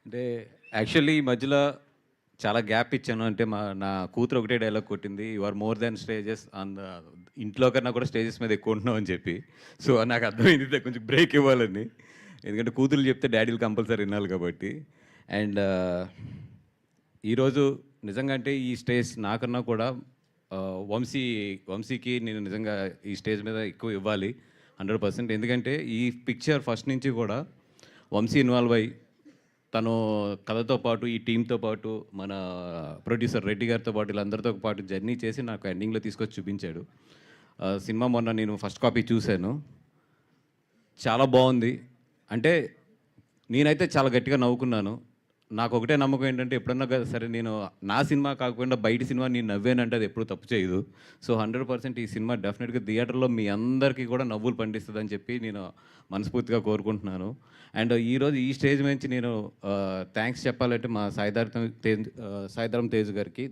అంటే యాక్చువల్లీ ఈ మధ్యలో చాలా గ్యాప్ ఇచ్చాను. అంటే నా కూతురు ఒకటే డైలాగ్ కొట్టింది, you are more than stages on the ఇంట్లో కన్నా కూడా స్టేజెస్ మీద ఎక్కువ ఉంటున్నావు అని చెప్పి. సో నాకు అర్థమైంది కొంచెం బ్రేక్ ఇవ్వాలని. ఎందుకంటే కూతురు చెప్తే డాడీలు కంపల్సరీ వినాలి కాబట్టి. అండ్ ఈరోజు నిజంగా అంటే ఈ స్టేజ్ నాకన్నా కూడా వంశీకి నేను నిజంగా ఈ స్టేజ్ మీద ఎక్కువ ఇవ్వాలి 100%. ఎందుకంటే ఈ పిక్చర్ ఫస్ట్ నుంచి కూడా వంశీ ఇన్వాల్వ్ అయ్యి తను కథతో పాటు ఈ టీంతో పాటు మన ప్రొడ్యూసర్ రెడ్డి గారితో పాటు వీళ్ళందరితో పాటు జర్నీ చేసి నాకు ఎండింగ్లో తీసుకొచ్చి చూపించాడు. సినిమా మొన్న నేను ఫస్ట్ కాపీ చూశాను, చాలా బాగుంది. అంటే నేనైతే చాలా గట్టిగా నవ్వుకున్నాను. నాకు ఒకటే నమ్మకం ఏంటంటే ఎప్పుడన్నా సరే నేను నా సినిమా కాకుండా బయట సినిమా నేను నవ్వానంటే అది ఎప్పుడు తప్పు చేయదు. సో 100% ఈ సినిమా డెఫినెట్గా థియేటర్లో మీ అందరికీ కూడా నవ్వులు పండిస్తుందని చెప్పి నేను మనస్ఫూర్తిగా కోరుకుంటున్నాను. అండ్ ఈరోజు ఈ స్టేజ్ నుంచి నేను థ్యాంక్స్ చెప్పాలంటే మా సాయిధరం తేజ్ గారికి,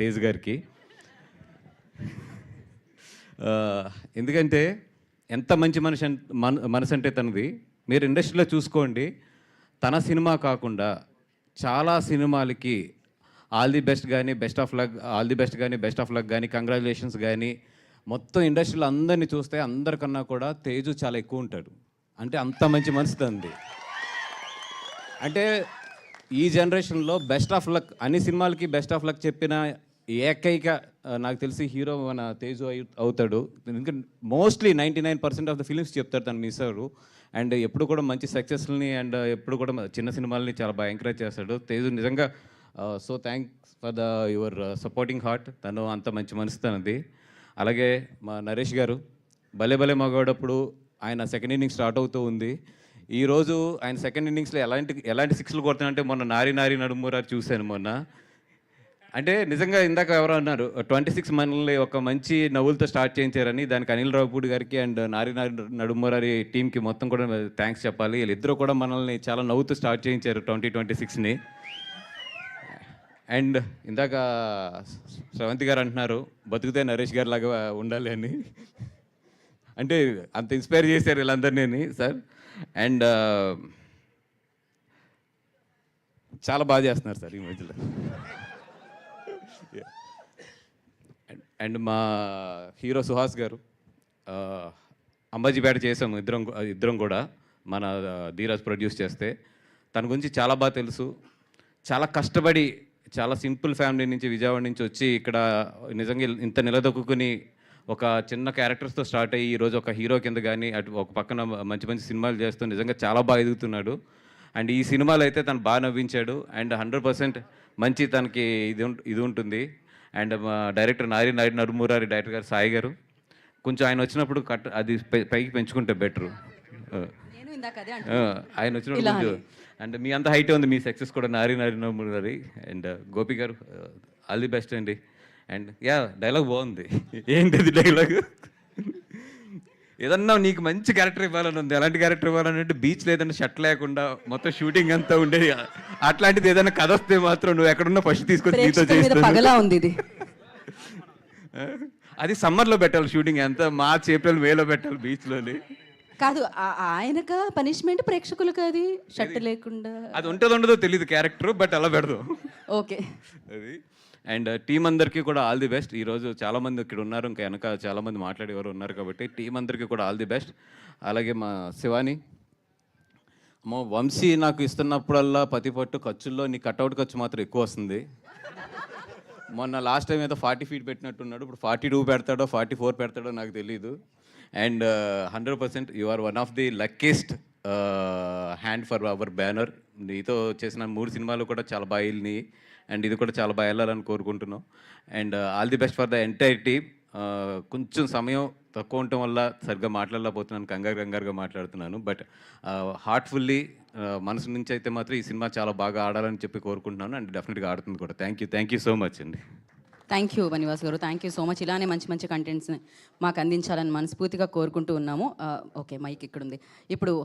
తేజ్ గారికి. ఎందుకంటే ఎంత మంచి మనసు అంటే తనది. మీరు ఇండస్ట్రీలో చూసుకోండి, తన సినిమా కాకుండా చాలా సినిమాలకి ఆల్ ది బెస్ట్ కానీ బెస్ట్ ఆఫ్ లక్ కానీ కంగ్రాచులేషన్స్ కానీ మొత్తం ఇండస్ట్రీలో అందరినీ చూస్తే అందరికన్నా కూడా తేజు చాలా ఎక్కువ ఉంటాడు. అంటే అంత మంచి మనసు తంది. అంటే ఈ జనరేషన్లో బెస్ట్ ఆఫ్ లక్ అన్ని సినిమాలకి బెస్ట్ ఆఫ్ లక్ చెప్పిన ఏకైక నాకు తెలిసి హీరో మన తేజు అవుతాడు. ఎందుకంటే మోస్ట్లీ 99% ఆఫ్ ద ఫిలిమ్స్ చెప్తాడు తను మిస్ అవ్వరు. అండ్ ఎప్పుడు కూడా మంచి సక్సెస్ని అండ్ ఎప్పుడు కూడా చిన్న సినిమాలని చాలా బాగా ఎంకరేజ్ చేస్తాడు తేజు. నిజంగా so thanks for the your supporting heart. తను అంత మంచి మనసు తనది. అలాగే మా నరేష్ గారు భలే మగాడప్పుడు ఆయన సెకండ్ ఇన్నింగ్స్ స్టార్ట్ అవుతూ ఉంది. ఈరోజు ఆయన సెకండ్ ఇన్నింగ్స్లో ఎలాంటి సిక్స్లు కొడుతున్నాయంటే మొన్న నారి నడుమురారి చూశాను మొన్న. అంటే నిజంగా ఇందాక ఎవరో అన్నారు 26 మనల్ని ఒక మంచి నవ్వులతో స్టార్ట్ చేయించారని. దానికి అనిల్ రావుపూడి గారికి అండ్ నారి నడుమురారి టీంకి మొత్తం కూడా థ్యాంక్స్ చెప్పాలి. వీళ్ళిద్దరూ కూడా మనల్ని చాలా నవ్వుతూ స్టార్ట్ చేయించారు 2026ని. అండ్ ఇందాక శ్రవంతి గారు అంటున్నారు బతుకుతే నరేష్ గారి లాగా ఉండాలి అని. అంటే అంత ఇన్స్పైర్ చేశారు వీళ్ళందరినీ సార్. అండ్ చాలా బాగా చేస్తున్నారు సార్ ఈ మధ్యలో. అండ్ మా హీరో సుహాస్ గారు అంబాజీపేట చేసాము ఇద్దరం కూడా మన ధీరాజ్ ప్రొడ్యూస్ చేస్తే. తన గురించి చాలా బాగా తెలుసు. చాలా కష్టపడి చాలా సింపుల్ ఫ్యామిలీ నుంచి విజయవాడ నుంచి వచ్చి ఇక్కడ నిజంగా ఇంత నిలదొక్కుని ఒక చిన్న క్యారెక్టర్స్తో స్టార్ట్ అయ్యి ఈరోజు ఒక హీరో కింద కానీ అటు ఒక పక్కన మంచి సినిమాలు చేస్తూ నిజంగా చాలా బాగా ఎదుగుతున్నాడు. అండ్ ఈ సినిమాలో అయితే తను బాగా నవ్వించాడు. అండ్ 100% మంచి తనకి ఇది ఉంటుంది. అండ్ మా డైరెక్టర్ నారి నడుమురారి డైరెక్టర్ గారు సాయి గారు కొంచెం ఆయన వచ్చినప్పుడు అది పైకి పెంచుకుంటే బెటరు. ఆయన వచ్చినప్పుడు కొంచెం అండ్ మీ అంత హైటే ఉంది, మీ సక్సెస్ కూడా నారి నడుమురారి. అండ్ గోపి గారు ఆల్ ది బెస్ట్ అండి. అండ్ డైలాగ్ బాగుంది. ఏంటిది డైలాగ్? ఏదన్నా నీకు మంచి క్యారెక్టర్ ఇవ్వాలని ఉంది, ఎలాంటి క్యారెక్టర్ ఇవ్వాలని అంటే బీచ్లో ఏదైనా షర్ట్ లేకుండా మొత్తం షూటింగ్ అంతా ఉండేది. అట్లాంటిది ఏదైనా కథ వస్తే మాత్రం నువ్వు ఎక్కడున్నా ఫస్ట్ తీసుకొని నీతో చేస్తాను. అది సమ్మర్లో పెట్టాలి షూటింగ్, ఎంత మార్చ్ ఏప్రిల్ మేలో పెట్టాలి బీచ్లోని. కాదు ఆయనక పనిష్మెంట్ ప్రేక్షకులకు అది షర్ట్ లేకుండా అది ఉండదో తెలియదు క్యారెక్టర్, బట్ అలా పెడదాం. ఓకే అది. అండ్ టీం అందరికీ కూడా ఆల్ ది బెస్ట్. ఈరోజు చాలామంది ఇక్కడ ఉన్నారు, ఇంకా వెనక చాలామంది మాట్లాడేవారు ఉన్నారు కాబట్టి టీం అందరికీ కూడా ఆల్ ది బెస్ట్. అలాగే మా శివాని వంశీ నాకు ఇస్తున్నప్పుడల్లా పట్టు ఖర్చుల్లో నీ కట్అవుట్ ఖర్చు మాత్రం ఎక్కువ వస్తుంది. మొన్న లాస్ట్ టైం ఏదో 40 feet పెట్టినట్టున్నాడు, ఇప్పుడు 42 పెడతాడో 44 పెడతాడో నాకు తెలీదు. And 100% you are one of the luckiest hand for our banner. నీతో చేసిన 3 సినిమాలు కూడా చాలా బాగా వెళ్ళినాయి. అండ్ ఇది కూడా చాలా బాగా వెళ్ళాలని కోరుకుంటున్నాం. And all the best for the entire team. కొంచెం సమయం తక్కువ ఉండటం వల్ల సరిగ్గా మాట్లాడలేకపోతున్నాను, కంగారుగా మాట్లాడుతున్నాను. బట్ హార్ట్ఫుల్లీ మనసు నుంచి అయితే మాత్రం ఈ సినిమా చాలా బాగా ఆడాలని చెప్పి కోరుకుంటున్నాను. అండ్ డెఫినెట్గా ఆడుతుంది కూడా. థ్యాంక్ యూ సో మచ్ అండి. థ్యాంక్ యూ బనివాస్ గారు, థ్యాంక్ యూ సో మచ్. ఇలానే మంచి కంటెంట్స్ని మాకు అందించాలని మనస్ఫూర్తిగా కోరుకుంటూ ఉన్నాము. ఓకే మైక్ ఇక్కడ ఉంది ఇప్పుడు.